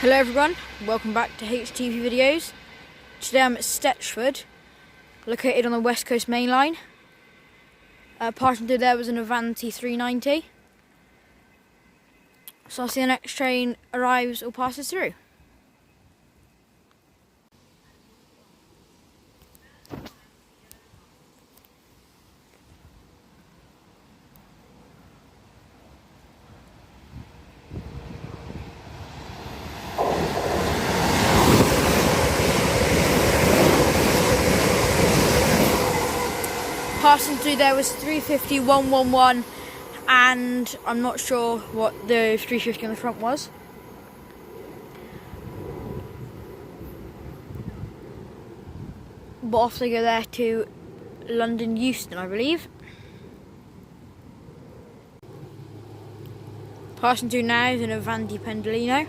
Hello everyone, welcome back to HTV videos. Today I'm at Stechford, located on the West Coast main line. Passing through there was an Avanti 390. So I'll see the next train arrives or passes through. Passing through there was 350 111, and I'm not sure what the 350 on the front was. But off they go there to London Euston, I believe. Passing through now is an Avanti Pendolino.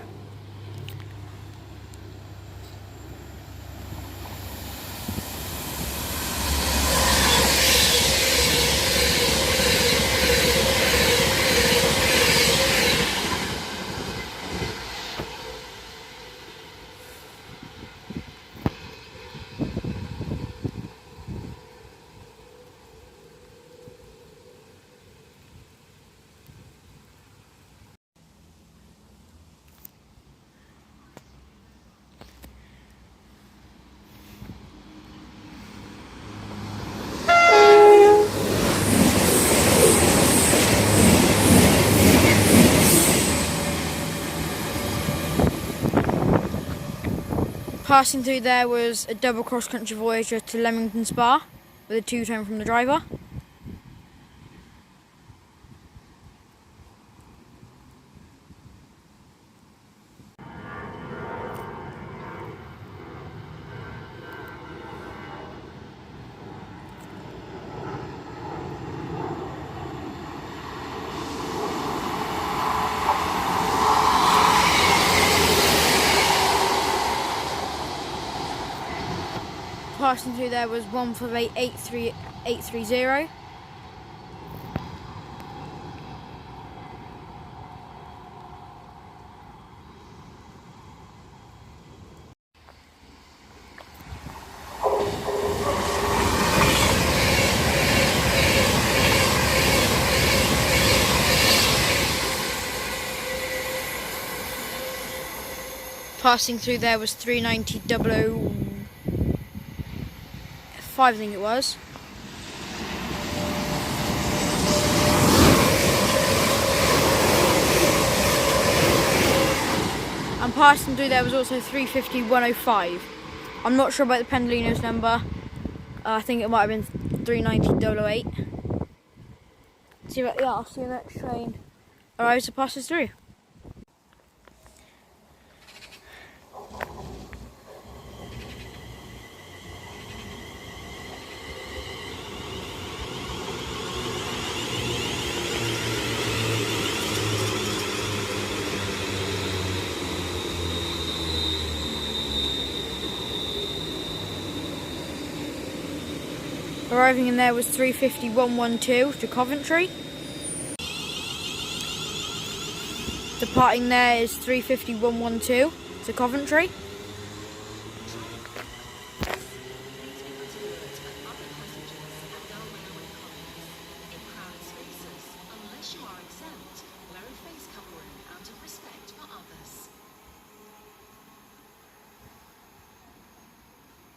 Passing through there was a double cross-country Voyager to Leamington Spa with a two-tone from the driver. Passing through there was 158 Passing through there was 390 005, I think it was. And passing through there was also 350 105. I'm not sure about the Pendolino's number. I think it might have been 390 008. I'll see the next train arrives and passes through. Arriving in there was 350 112 to Coventry. Departing there is 350 112 to Coventry.